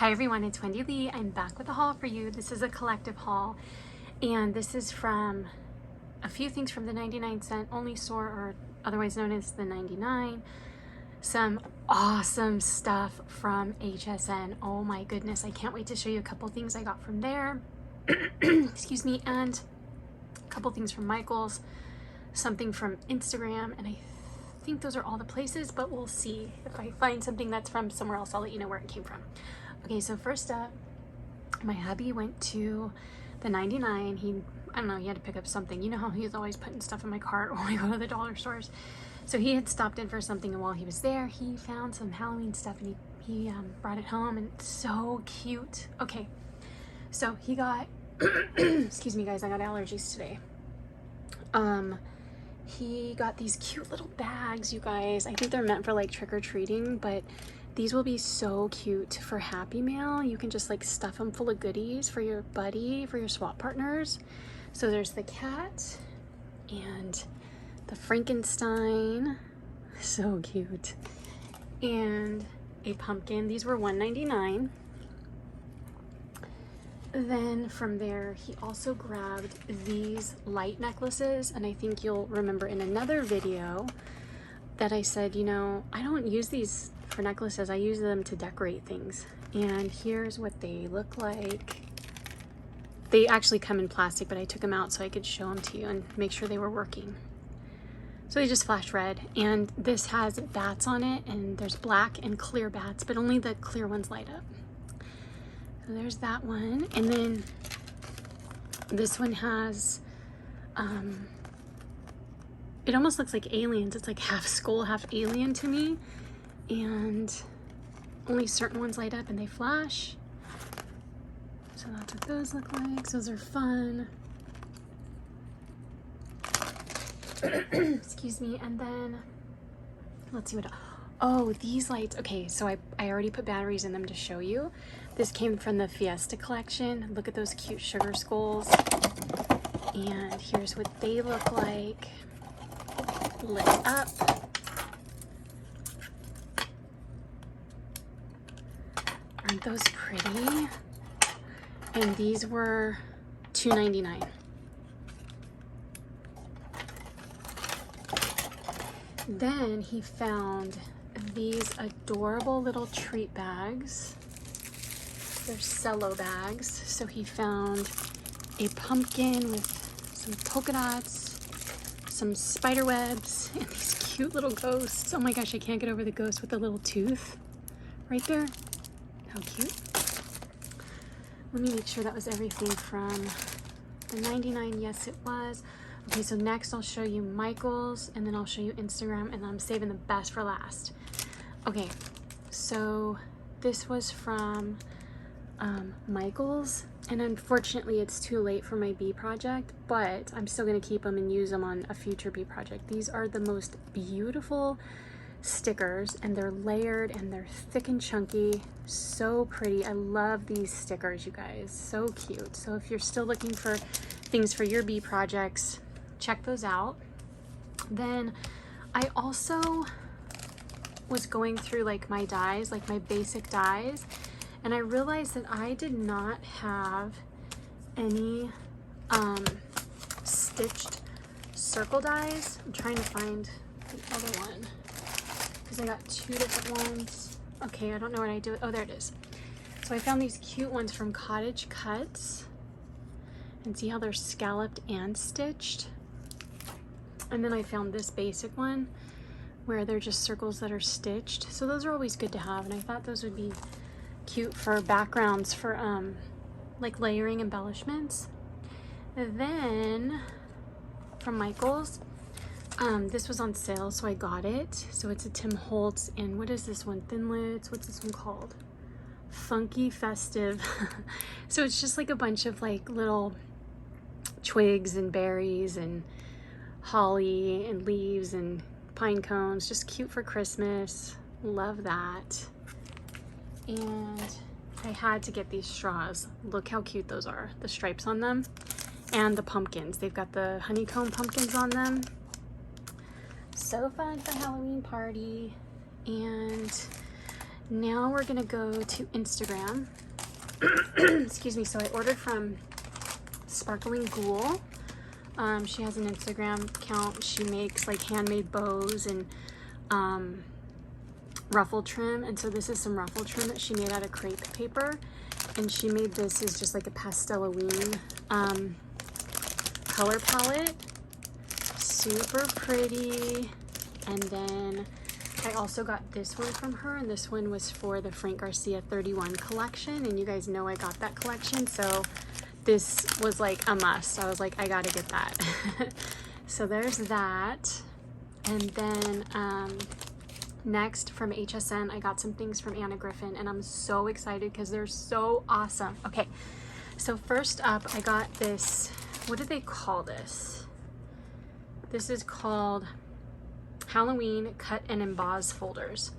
Hi everyone, it's Wendy Lee. I'm back with a haul for you. This is a collective haul, and this is from a few things from the 99-cent only store, or otherwise known as the 99. Some awesome stuff from HSN. Oh my goodness, I can't wait to show you a couple things I got from there. Excuse me, and a couple things from Michael's, something from Instagram, and I think those are all the places, but we'll see. If I find something that's from somewhere else, I'll let you know where it came from. Okay, so first up, my hubby went to the 99. I don't know, he had to pick up something. You know how he's always putting stuff in my cart when we go to the dollar stores. So he had stopped in for something, and while he was there, he found some Halloween stuff, and he brought it home, and it's so cute. Okay, so he got, excuse me guys, I got allergies today. He got these cute little bags, you guys. I think they're meant for like trick-or-treating, but these will be so cute for Happy Mail. You can just like stuff them full of goodies for your buddy, for your swap partners. So there's the cat and the Frankenstein, so cute, and a pumpkin. These were $1.99. Then from there, he also grabbed these light necklaces, and I think you'll remember in another video that I said, you know, I don't use these for necklaces, I use them to decorate things. And here's what they look like. They actually come in plastic, but I took them out so I could show them to you and make sure they were working. So they just flash red, and this has bats on it, and there's black and clear bats, but only the clear ones light up. So there's that one. And then this one has, it almost looks like aliens. It's like half skull, half alien to me. And only certain ones light up and they flash. So that's what those look like. So those are fun. Excuse me. And then let's see what, oh, these lights. Okay, so I already put batteries in them to show you. This came from the Fiesta Collection. Look at those cute sugar skulls. And here's what they look like lit up. Aren't those pretty? And these were $2.99. Then he found these adorable little treat bags. They're cello bags. So he found a pumpkin with some polka dots, some spider webs, and these cute little ghosts. Oh my gosh, I can't get over the ghost with the little tooth right there. How cute. Let me make sure that was everything from the 99. Yes, it was. Okay, so next I'll show you Michael's, and then I'll show you Instagram, and I'm saving the best for last. Okay, so this was from Michael's, and unfortunately it's too late for my bee project, but I'm still going to keep them and use them on a future bee project. These are the most beautiful stickers, and they're layered and they're thick and chunky. So pretty. I love these stickers, you guys. So cute. So if you're still looking for things for your bee projects, check those out. Then I also was going through like my dies, like my basic dies, and I realized that I did not have any stitched circle dies. I'm trying to find the other one because I got two different ones. Okay, I don't know what I do. Oh, there it is. So I found these cute ones from Cottage Cuts, and see how they're scalloped and stitched. And then I found this basic one where they're just circles that are stitched. So those are always good to have, and I thought those would be cute for backgrounds for like layering embellishments. And then from Michael's, this was on sale, so I got it. So it's a Tim Holtz, and what is this one? Thin Lids. What's this one called? Funky Festive. So it's just like a bunch of like little twigs and berries and holly and leaves and pine cones, just cute for Christmas. Love that. And I had to get these straws. Look how cute those are, the stripes on them, and the pumpkins. They've got the honeycomb pumpkins on them. So fun for Halloween party. And Now we're gonna go to Instagram. Excuse me. So I ordered from Sparkling Ghoul. She has an Instagram account. She makes like handmade bows and ruffle trim. And so this is some ruffle trim that she made out of crepe paper. And she made this as just like a pastel-a-ween color palette. Super pretty. And then I also got this one from her, and this one was for the Frank Garcia 31 collection, and you guys know I got that collection, so this was like a must. I was like, I gotta get that. So there's that. And then next from HSN, I got some things from Griffin, and I'm so excited because they're so awesome. Okay, so first up, I got this, what do they call this? This is called Halloween cut and emboss folders.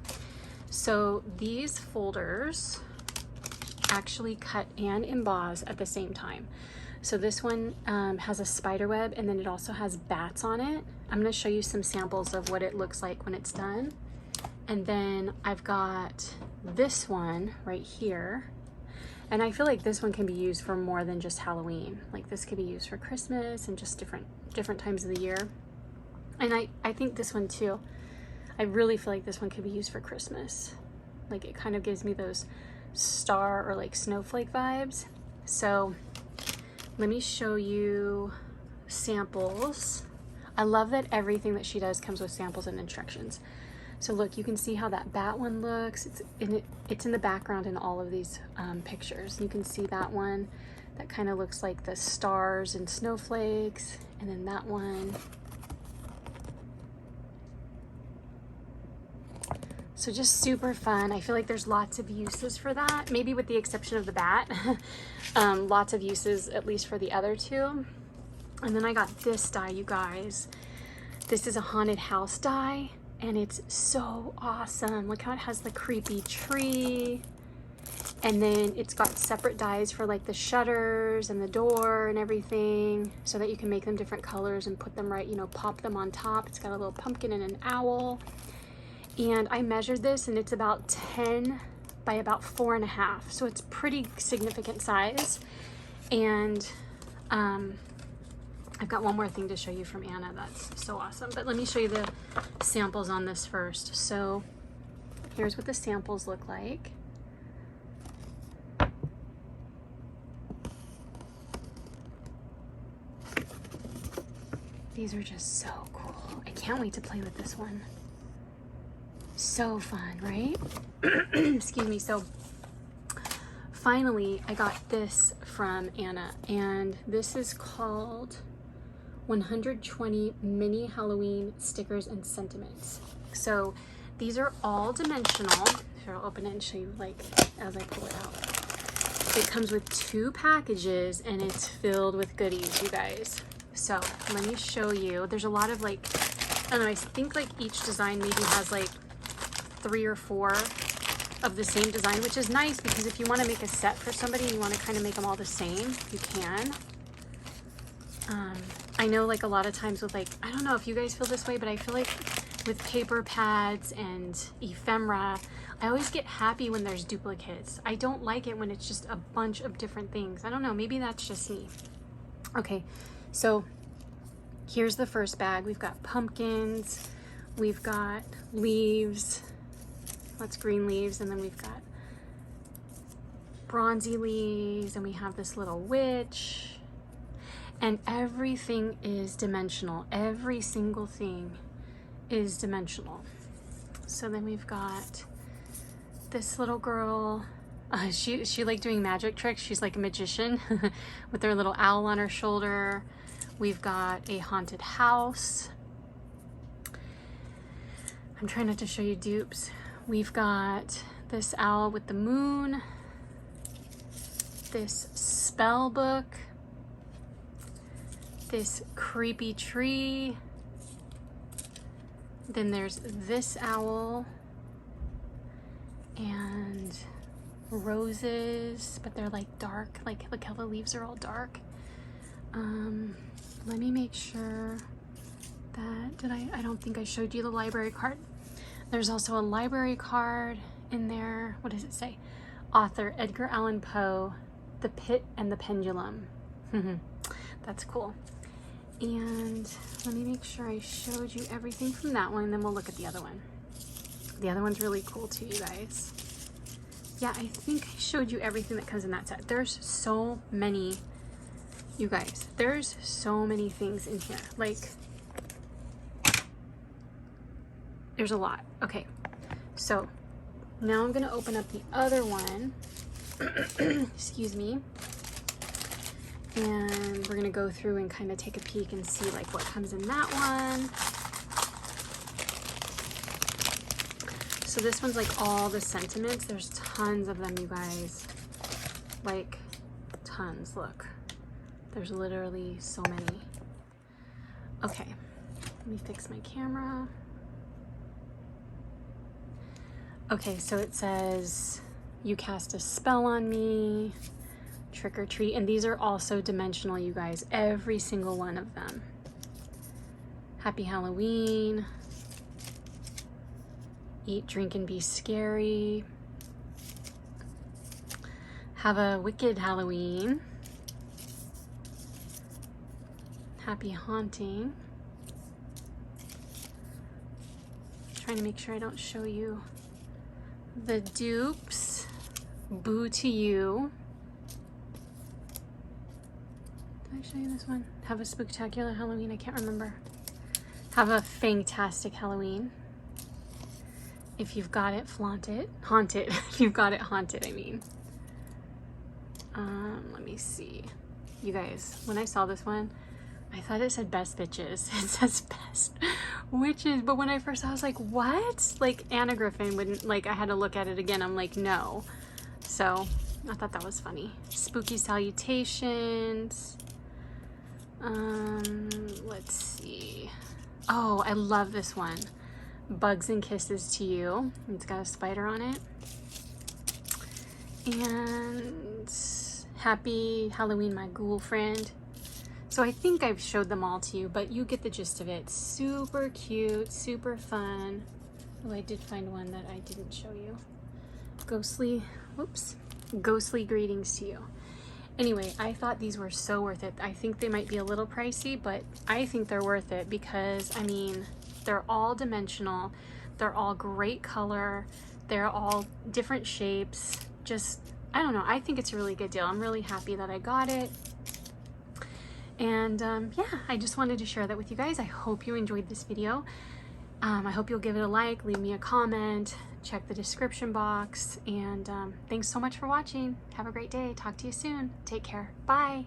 So these folders actually cut and emboss at the same time. So this one has a spider web, and then it also has bats on it. I'm going to show you some samples of what it looks like when it's done. And then I've got this one right here, and I feel like this one can be used for more than just Halloween. Like this could be used for Christmas and just different times of the year. And I think this one too, I really feel like this one could be used for Christmas. Like it kind of gives me those star or like snowflake vibes. So let me show you samples. I love that everything that she does comes with samples and instructions. So look, you can see how that bat one looks. It's in the background in all of these pictures. You can see that one that kind of looks like the stars and snowflakes, and then that one. So just super fun. I feel like there's lots of uses for that, maybe with the exception of the bat. Lots of uses, at least for the other two. And then I got this die, you guys. This is a haunted house die, and it's so awesome. Look how it has the creepy tree. And then it's got separate dies for like the shutters and the door and everything, so that you can make them different colors and put them right, you know, pop them on top. It's got a little pumpkin and an owl. And I measured this, and it's about 10 by about 4.5. So it's pretty significant size. And I've got one more thing to show you from Anna that's so awesome. But let me show you the samples on this first. So here's what the samples look like. These are just so cool. I can't wait to play with this one. So fun, right? Excuse me. So finally, I got this from Anna, and this is called 120 Mini Halloween Stickers and Sentiments. So these are all dimensional. Here, I'll open it and show you like as I pull it out. It comes with 2 packages, and it's filled with goodies, you guys. So let me show you. There's a lot of like, I don't know, I think like each design maybe has like 3 or 4 of the same design, which is nice because if you want to make a set for somebody and you want to kind of make them all the same, you can. I know like a lot of times with like, I don't know if you guys feel this way, but I feel like with paper pads and ephemera, I always get happy when there's duplicates. I don't like it when it's just a bunch of different things. I don't know, maybe that's just me. Okay, so here's the first bag. We've got pumpkins, we've got leaves, that's green leaves, and then we've got bronzy leaves, and we have this little witch, and everything is dimensional. Every single thing is dimensional. So then we've got this little girl. She like doing magic tricks. She's like a magician with her little owl on her shoulder. We've got a haunted house. I'm trying not to show you dupes. We've got this owl with the moon, this spell book, this creepy tree, then there's this owl, and roses, but they're like dark, like look how the leaves are all dark. Let me make sure that, I don't think I showed you the library card. There's also a library card in there. What does it say? Author Edgar Allan Poe, The Pit and the Pendulum. That's cool. And let me make sure I showed you everything from that one, then we'll look at the other one. The other one's really cool too, you guys. Yeah, I think I showed you everything that comes in that set. There's so many, you guys. There's so many things in here. Like, there's a lot. Okay, so now I'm gonna open up the other one. Excuse me. And we're gonna go through and kind of take a peek and see like what comes in that one. So this one's like all the sentiments. There's tons of them, you guys. Like tons, look. There's literally so many. Okay, let me fix my camera. Okay, so it says, you cast a spell on me. Trick or treat, and these are also dimensional, you guys, every single one of them. Happy Halloween. Eat, drink, and be scary. Have a wicked Halloween. Happy haunting. Trying to make sure I don't show you the dupes. Boo to you. Did I show you this one? Have a spooktacular Halloween. I can't remember. Have a fantastic Halloween. If you've got it, flaunt it. Haunt it. If you've got it, haunt it, I mean. Let me see. You guys, when I saw this one, I thought it said best bitches. It says best witches. But when I first saw it, I was like, what? Like Anna Griffin wouldn't, like I had to look at it again. I'm like, no. So I thought that was funny. Spooky salutations. Let's see. Oh, I love this one. Bugs and Kisses to You. It's got a spider on it. And Happy Halloween, my ghoul friend. So I think I've showed them all to you, but you get the gist of it. Super cute, super fun. Oh, I did find one that I didn't show you. Ghostly, whoops. Ghostly greetings to you. Anyway, I thought these were so worth it. I think they might be a little pricey, but I think they're worth it because, I mean, they're all dimensional. They're all great color. They're all different shapes. Just, I don't know. I think it's a really good deal. I'm really happy that I got it. And yeah, I just wanted to share that with you guys. I hope you enjoyed this video. I hope you'll give it a like, leave me a comment, check the description box, and thanks so much for watching. Have a great day. Talk to you soon. Take care. Bye.